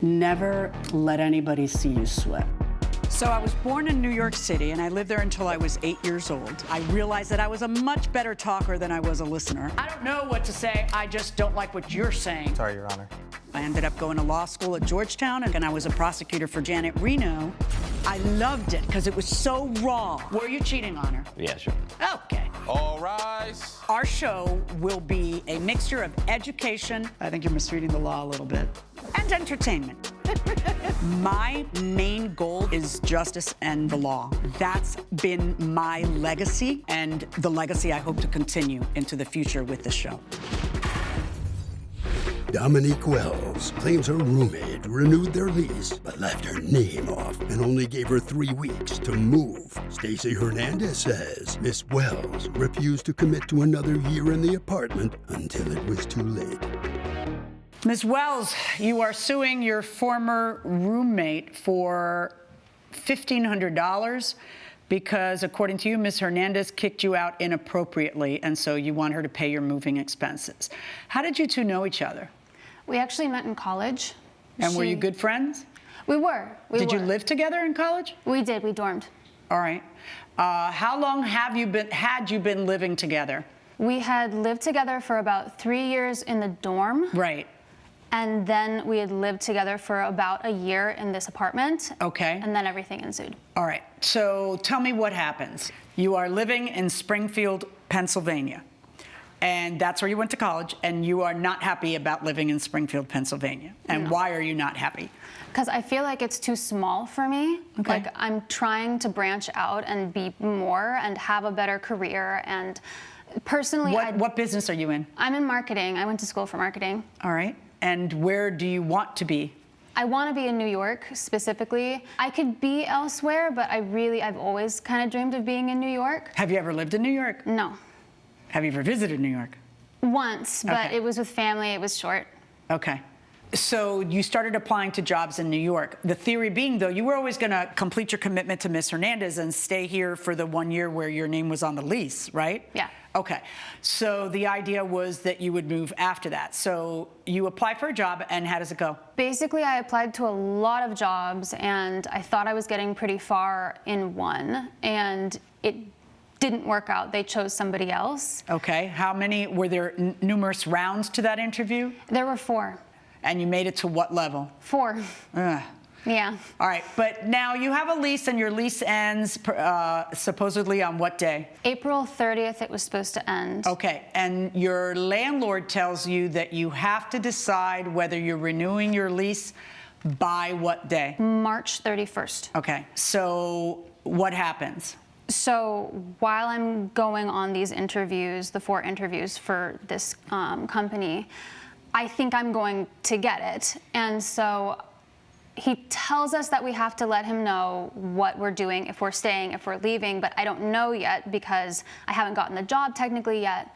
Never let anybody see you sweat. So I was born in New York City, and I lived there until I was 8 years old. I realized that I was a much better talker than I was a listener. I don't know what to say, I just don't like what you're saying. Sorry, Your Honor. I ended up going to law school at Georgetown, and I was a prosecutor for Janet Reno. I loved it because it was so raw. Were you cheating on her? Yeah, sure. Okay. All rise. Our show will be a mixture of education, I think you're misreading the law a little bit, and entertainment. My main goal is justice and the law. That's been my legacy, and the legacy I hope to continue into the future with the show. Dominique Wells claims her roommate renewed their lease but left her name off and only gave her 3 weeks to move. Stacey Hernandez says Miss Wells refused to commit to another year in the apartment until it was too late. Ms. Wells, you are suing your former roommate for $1,500 because, according to you, Ms. Hernandez kicked you out inappropriately, and so you want her to pay your moving expenses. How did you two know each other? We actually met in college. And were you good friends? We were. Did you live together in college? We did. We dormed. All right. How long had you been living together? We had lived together for about 3 years in the dorm. Right. And then we had lived together for about a year in this apartment. Okay. And then everything ensued. All right. So tell me what happens. You are living in Springfield, Pennsylvania. And that's where you went to college, and you are not happy about living in Springfield, Pennsylvania. And No. why are you not happy? Because I feel like it's too small for me. Okay. Like, I'm trying to branch out and be more and have a better career. And personally, What business are you in? I'm in marketing. I went to school for marketing. All right. And where do you want to be? I want to be in New York specifically. I could be elsewhere, but I've always kind of dreamed of being in New York. Have you ever lived in New York? No. Have you ever visited New York? Once, but Okay. it was with family. It was short. Okay. So you started applying to jobs in New York. The theory being, though, you were always going to complete your commitment to Miss Hernandez and stay here for the 1 year where your name was on the lease, right? Yeah. Okay. So the idea was that you would move after that. So you apply for a job, and how does it go? Basically, I applied to a lot of jobs, and I thought I was getting pretty far in one, and it didn't work out. They chose somebody else. Okay. How many, were there numerous rounds to that interview? There were 4. And you made it to what level? 4. Ugh. Yeah. All right, but now you have a lease, and your lease ends supposedly on what day? April 30th, it was supposed to end. Okay, and your landlord tells you that you have to decide whether you're renewing your lease by what day? March 31st. Okay, so what happens? So while I'm going on these interviews, the 4 interviews for this company, I think I'm going to get it. And so he tells us that we have to let him know what we're doing, if we're staying, if we're leaving, but I don't know yet because I haven't gotten the job technically yet.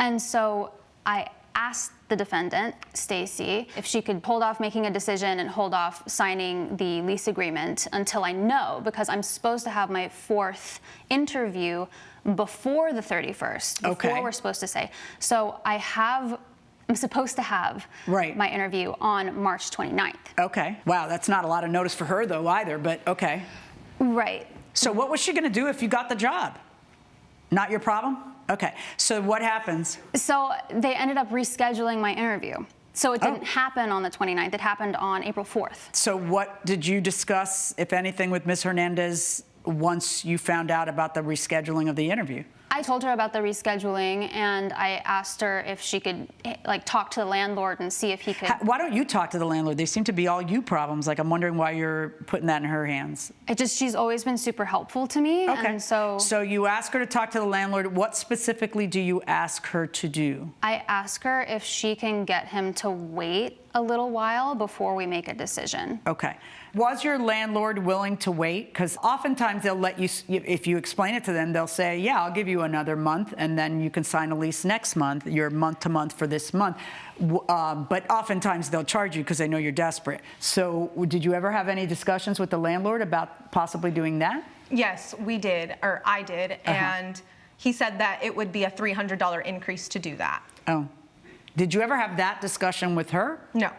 And so I asked the defendant, Stacey, if she could hold off making a decision and hold off signing the lease agreement until I know, because I'm supposed to have my 4th interview before the 31st, before we're supposed to say. So I'm supposed to have my interview on March 29th. Okay. Wow, that's not a lot of notice for her, though, either, but okay. Right. So what was she going to do if you got the job? Not your problem? Okay. So what happens? So they ended up rescheduling my interview. So it didn't happen on the 29th. It happened on April 4th. So what did you discuss, if anything, with Ms. Hernandez once you found out about the rescheduling of the interview? I told her about the rescheduling, and I asked her if she could talk to the landlord and see if he could. Why don't you talk to the landlord? They seem to be all you problems. Like, I'm wondering why you're putting that in her hands. She's always been super helpful to me. Okay. And so you ask her to talk to the landlord. What specifically do you ask her to do? I ask her if she can get him to wait a little while before we make a decision. Okay. Was your landlord willing to wait? Because oftentimes they'll let you, if you explain it to them, they'll say, yeah, I'll give you another month, and then you can sign a lease next month. You're month to month for this month. But oftentimes they'll charge you because they know you're desperate. So did you ever have any discussions with the landlord about possibly doing that? Yes, we did, or I did, and he said that it would be a $300 increase to do that. Oh. Did you ever have that discussion with her? No.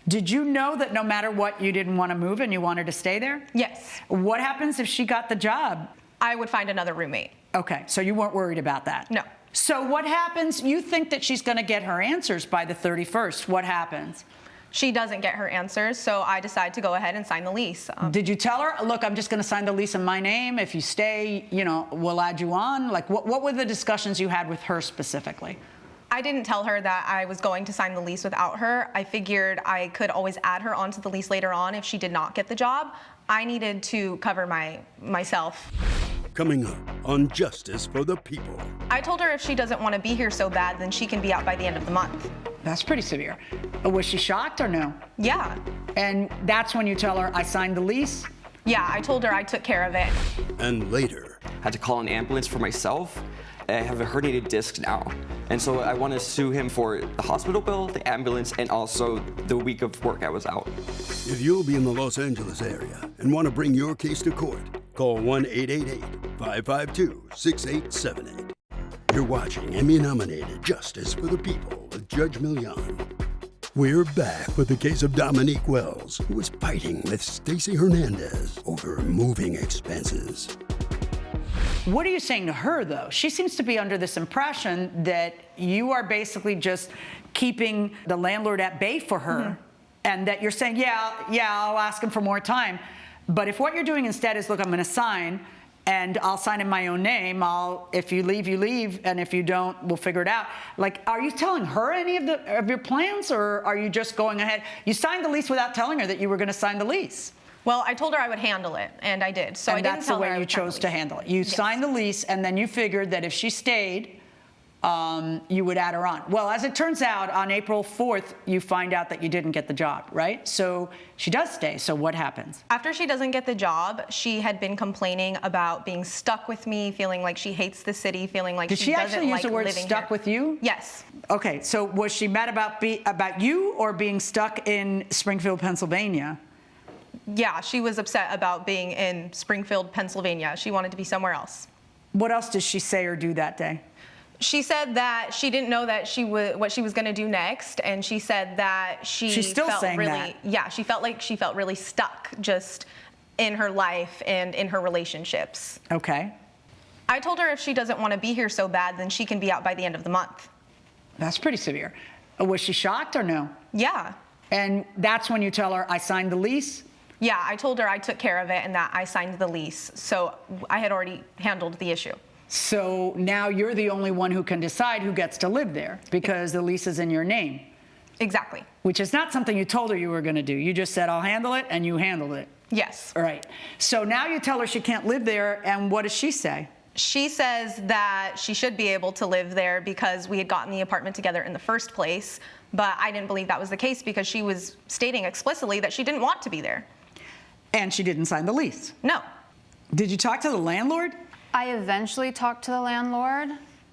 Did you know that no matter what, you didn't want to move and you wanted to stay there? Yes. What happens if she got the job? I would find another roommate. Okay, so you weren't worried about that? No. So what happens? You think that she's going to get her answers by the 31st. What happens? She doesn't get her answers, so I decide to go ahead and sign the lease. Did you tell her, look, I'm just going to sign the lease in my name. If you stay, you know, we'll add you on? Like, what were the discussions you had with her specifically? I didn't tell her that I was going to sign the lease without her. I figured I could always add her onto the lease later on if she did not get the job. I needed to cover myself. Coming up on Justice for the People. I told her if she doesn't want to be here so bad, then she can be out by the end of the month. That's pretty severe. Was she shocked or no? Yeah. And that's when you tell her, I signed the lease? Yeah, I told her I took care of it. And later, I had to call an ambulance for myself. I have a herniated disc now. And so I want to sue him for the hospital bill, the ambulance, and also the week of work I was out. if you'll be in the Los Angeles area and want to bring your case to court, call 1-888-552-6878. You're watching Emmy-nominated Justice for the People with Judge Milian. We're back with the case of Dominique Wells, who was fighting with Stacey Hernandez over moving expenses. What are you saying to her, though? She seems to be under this impression that you are basically just keeping the landlord at bay for her, and that you're saying, yeah, I'll ask him for more time. But if what you're doing instead is, look, I'm going to sign, and I'll sign in my own name. If you leave, you leave, and if you don't, we'll figure it out. Like, are you telling her any of your plans, or are you just going ahead? You signed the lease without telling her that you were going to sign the lease. Well, I told her I would handle it, and I did. So I didn't That's the tell her way I you would sign chose the to lease. handle it. You Yes. signed the lease, and then you figured that if she stayed, you would add her on. Well, as it turns out, on April 4th, you find out that you didn't get the job, right? So she does stay. So what happens? After she doesn't get the job, she had been complaining about being stuck with me, feeling like she hates the city, feeling like Did she doesn't actually use like the word living stuck here. with you? Yes. Okay, so was she mad about you or being stuck in Springfield, Pennsylvania? Yeah, she was upset about being in Springfield, Pennsylvania. She wanted to be somewhere else. What else did she say or do that day? She said that she didn't know that what she was going to do next, and she said that She's still felt saying really, that. yeah, she felt really stuck just in her life and in her relationships. Okay. I told her if she doesn't want to be here so bad, then she can be out by the end of the month. That's pretty severe. Was she shocked or no? Yeah. And that's when you tell her, I signed the lease? Yeah, I told her I took care of it and that I signed the lease. So I had already handled the issue. So now you're the only one who can decide who gets to live there because the lease is in your name. Exactly. Which is not something you told her you were going to do. You just said, I'll handle it, and you handled it. Yes. All right. So now you tell her she can't live there, and what does she say? She says that she should be able to live there because we had gotten the apartment together in the first place, but I didn't believe that was the case because she was stating explicitly that she didn't want to be there. And she didn't sign the lease. No. Did you talk to the landlord? I eventually talked to the landlord,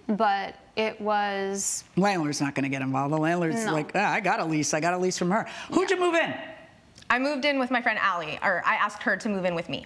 but it was... Landlord's not going to get involved. The landlord's No. like, I got a lease. I got a lease from her. Who'd you move in? I moved in with my friend Allie, or I asked her to move in with me.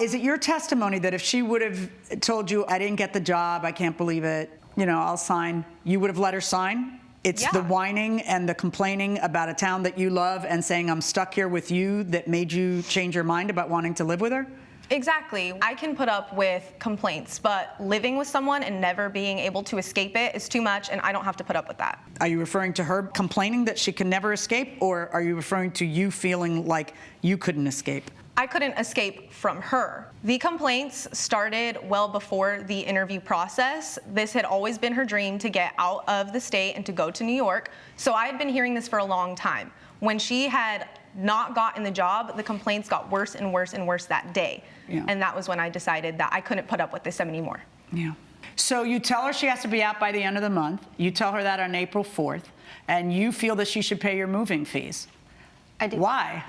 Is it your testimony that if she would have told you, I didn't get the job, I can't believe it, I'll sign, you would have let her sign? It's Yeah. the whining and the complaining about a town that you love and saying, I'm stuck here with you, that made you change your mind about wanting to live with her? Exactly. I can put up with complaints, but living with someone and never being able to escape it is too much, and I don't have to put up with that. Are you referring to her complaining that she can never escape, or are you referring to you feeling like you couldn't escape? I couldn't escape from her. The complaints started well before the interview process. This had always been her dream to get out of the state and to go to New York. So I had been hearing this for a long time. When she had not gotten the job, the complaints got worse and worse and worse that day. Yeah. And that was when I decided that I couldn't put up with this anymore. Yeah. So you tell her she has to be out by the end of the month. You tell her that on April 4th, and you feel that she should pay your moving fees. I did. Why?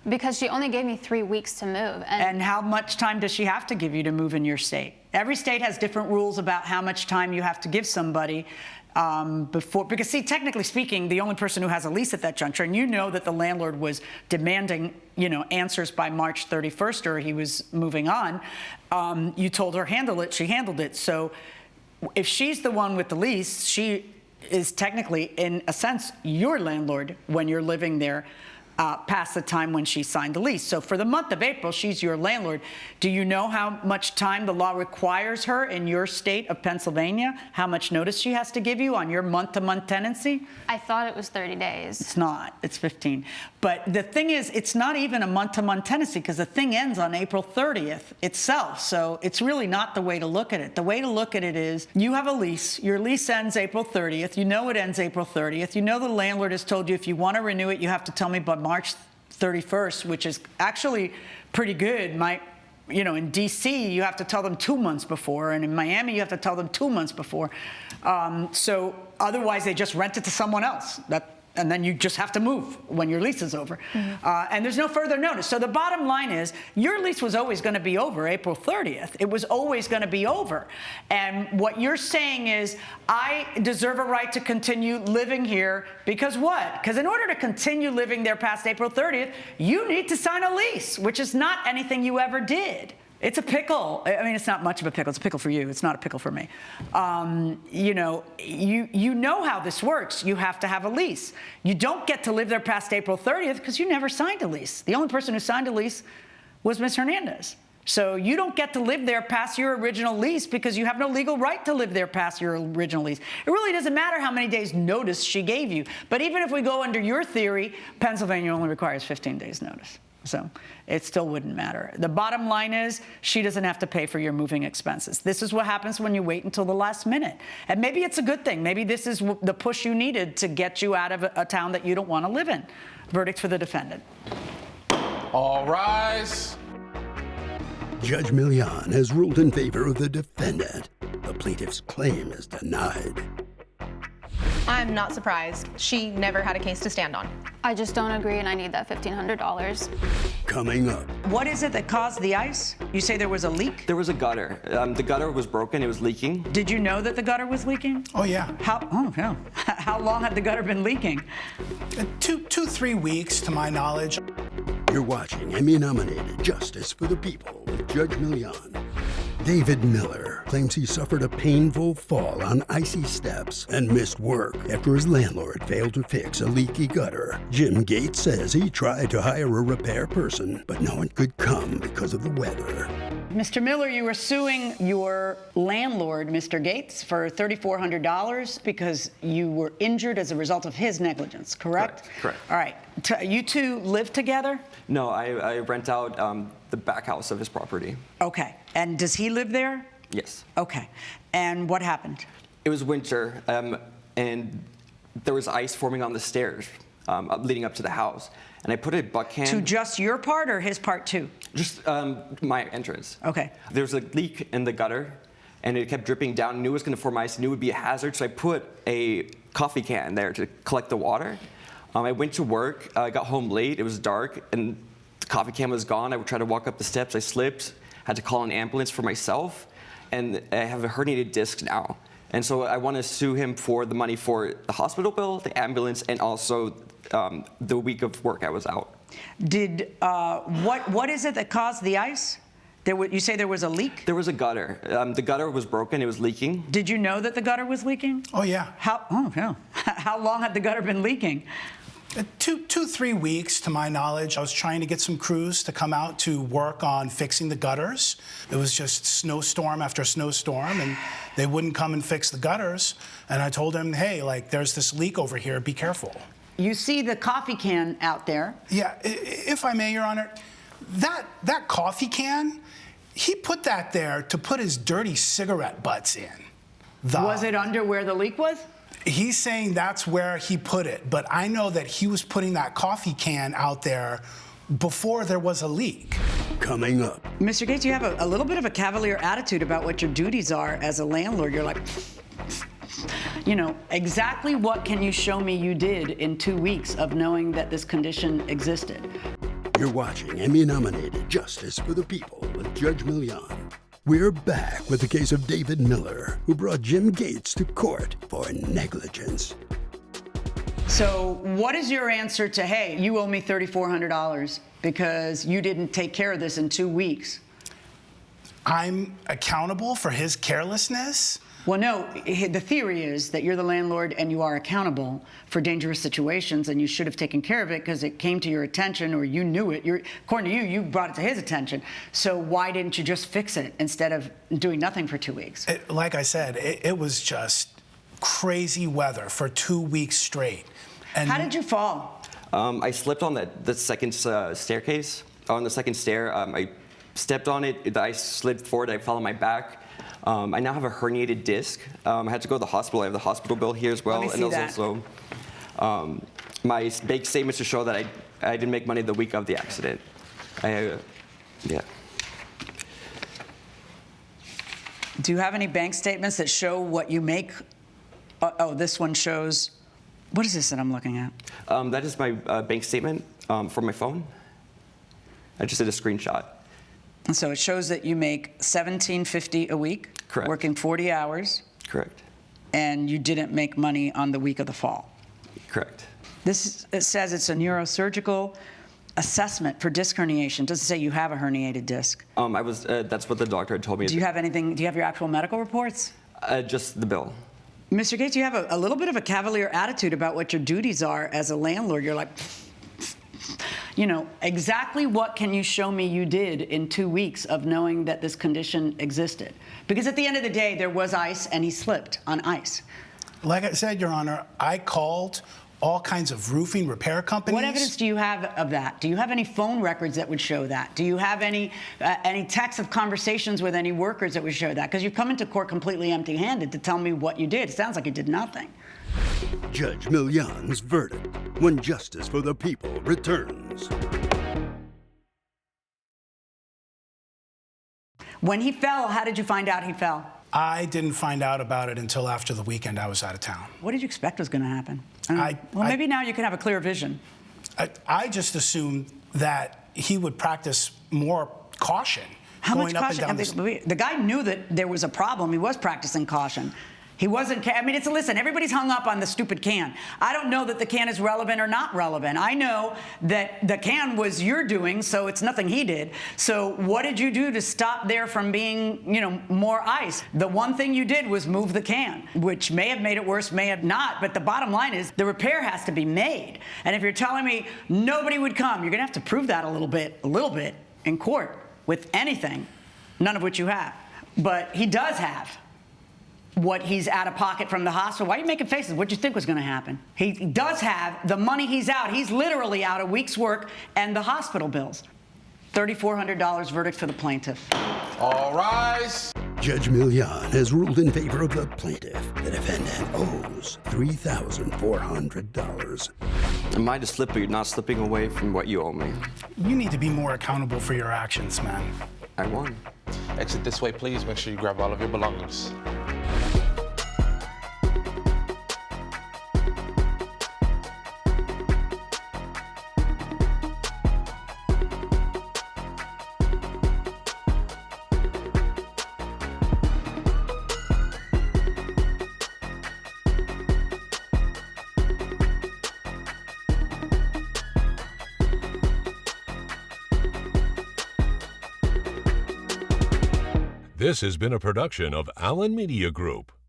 Because she only gave me 3 weeks to move. And how much time does she have to give you to move in your state? Every state has different rules about how much time you have to give somebody before, because see, technically speaking, the only person who has a lease at that juncture, and you know that the landlord was demanding, answers by March 31st, or he was moving on. You told her handle it, she handled it. So if she's the one with the lease, she is technically, in a sense, your landlord when you're living there past the time when she signed the lease. So for the month of April, she's your landlord. Do you know how much time the law requires her in your state of Pennsylvania? How much notice she has to give you on your month-to-month tenancy? I thought it was 30 days. It's not. It's 15. But the thing is, it's not even a month-to-month tenancy because the thing ends on April 30th itself. So it's really not the way to look at it. The way to look at it is you have a lease. Your lease ends April 30th. You know it ends April 30th. You know the landlord has told you if you want to renew it, you have to tell me by March 31st, which is actually pretty good. In D.C., you have to tell them 2 months before, and in Miami, you have to tell them 2 months before. So otherwise, they just rent it to someone else. And then you just have to move when your lease is over. And there's no further notice. So the bottom line is your lease was always going to be over April 30th. It was always going to be over. And what you're saying is, I deserve a right to continue living here because what? Because in order to continue living there past April 30th, you need to sign a lease, which is not anything you ever did. It's a pickle. I mean, it's not much of a pickle. It's a pickle for you. It's not a pickle for me. You know how this works. You have to have a lease. You don't get to live there past April 30th because you never signed a lease. The only person who signed a lease was Ms. Hernandez. So you don't get to live there past your original lease because you have no legal right to live there past your original lease. It really doesn't matter how many days notice she gave you. But even if we go under your theory, Pennsylvania only requires 15 days notice. So it still wouldn't matter. The bottom line is she doesn't have to pay for your moving expenses. This is what happens when you wait until the last minute. And maybe it's a good thing. Maybe this is the push you needed to get you out of a town that you don't want to live in. Verdict for the defendant. All rise. Judge Milian has ruled in favor of the defendant. The plaintiff's claim is denied. I'm not surprised. She never had a case to stand on. I just don't agree, and I need that $1,500. Coming up, What is it that caused the ice? You say there was a leak? There was a gutter. The gutter was broken. It was leaking. Did you know that the gutter was leaking? Oh, yeah. How long had the gutter been leaking? 3 weeks, to my knowledge. you're watching Emmy-nominated Justice for the People with Judge Milian. David Miller claims he suffered a painful fall on icy steps and missed work after his landlord failed to fix a leaky gutter. Jim Gates says he tried to hire a repair person, but no one could come because of the weather. Mr. Miller, you were suing your landlord, Mr. Gates, for $3,400 because you were injured as a result of his negligence, correct? Correct. All right. You two live together? No, I rent out the back house of his property. Okay. And does he live there? Yes. Okay. And what happened? It was winter, and there was ice forming on the stairs leading up to the house. And I put a buck can... To just your part or his part too? Just my entrance. Okay. There was a leak in the gutter, and it kept dripping down. I knew it was going to form ice. I knew it would be a hazard, so I put a coffee can there to collect the water. I went to work. I got home late. It was dark, and the coffee can was gone. I would try to walk up the steps. I slipped, had to call an ambulance for myself, and I have a herniated disc now. And so I want to sue him for the money for the hospital bill, the ambulance, and also the week of work I was out. Did what is it that caused the ice? You say there was a leak? There was a gutter. The gutter was broken. It was leaking. Did you know that the gutter was leaking? Oh, yeah. How long had the gutter been leaking? 3 weeks, to my knowledge. I was trying to get some crews to come out to work on fixing the gutters. It was just snowstorm after snowstorm, and they wouldn't come and fix the gutters. And I told them, hey, like, there's this leak over here. Be careful. You see the coffee can out there. Yeah, if I may, Your Honor, that coffee can, he put that there to put his dirty cigarette butts in. Was it under where the leak was? He's saying that's where he put it, but I know that he was putting that coffee can out there before there was a leak. Coming up. Mr. Gates, you have a little bit of a cavalier attitude about what your duties are as a landlord. You're like, you know, exactly what can you show me you did in 2 weeks of knowing that this condition existed? You're watching Emmy-nominated Justice for the People with Judge Milian. We're back with the case of David Miller, who brought Jim Gates to court for negligence. So what is your answer to, hey, you owe me $3,400 because you didn't take care of this in 2 weeks? I'm accountable for his carelessness, Well, no, the theory is that you're the landlord and you are accountable for dangerous situations, and you should have taken care of it because it came to your attention or you knew it. According to you, you brought it to his attention. So why didn't you just fix it instead of doing nothing for 2 weeks? Like I said, it was just crazy weather for 2 weeks straight. And how did you fall? I slipped on the second staircase. On the second stair, I stepped on it. I slid forward. I fell on my back. I now have a herniated disc. I had to go to the hospital. I have the hospital bill here as well. Let me see and that. also my bank statements to show that I didn't make money the week of the accident. Yeah. Do you have any bank statements that show what you make? Oh, this one shows. What is this that I'm looking at? That is my bank statement from my phone. I just did a screenshot. And so it shows that you make $17.50 a week, Correct. Working 40 hours, Correct. and you didn't make money on the week of the fall. Correct. It says it's a neurosurgical assessment for disc herniation. It doesn't say you have a herniated disc. That's what the doctor had told me. Do you have anything? Do you have your actual medical reports? Just the bill. Mr. Gates, you have a little bit of a cavalier attitude about what your duties are as a landlord. You're like, you know, exactly what can you show me you did in 2 weeks of knowing that this condition existed? Because at the end of the day, there was ice and he slipped on ice. like I said, Your Honor, I called all kinds of roofing repair companies. What evidence do you have of that? Do you have any phone records that would show that? Do you have any texts of conversations with any workers that would show that? Because you've come into court completely empty-handed to tell me what you did. It sounds like you did nothing. Judge Milian's verdict when justice for the people returns. When he fell, how did you find out he fell? I didn't find out about it until after the weekend I was out of town. What did you expect was going to happen? Well, I- maybe now you can have a clear vision. I just assumed that he would practice more caution. How much going up and caution? down this. The guy knew that there was a problem. He was practicing caution. He wasn't. I mean, listen, everybody's hung up on the stupid can. I don't know that the can is relevant or not relevant. I know that the can was your doing, so it's nothing he did. So what did you do to stop there from being, more ice? The one thing you did was move the can, which may have made it worse, may have not. But the bottom line is the repair has to be made. And if you're telling me nobody would come, you're going to have to prove that a little bit in court with anything, none of which you have. But he does have what he's out of pocket from the hospital. Why are you making faces? What do you think was going to happen? He does have the money he's out. He's literally out a week's work and the hospital bills. $3,400 verdict for the plaintiff. All rise. Judge Milian has ruled in favor of the plaintiff. The defendant owes $3,400. Am I to slip, but you're not slipping away from what you owe me? You need to be more accountable for your actions, man. I won. Exit this way, please. Make sure you grab all of your belongings. This has been a production of Allen Media Group.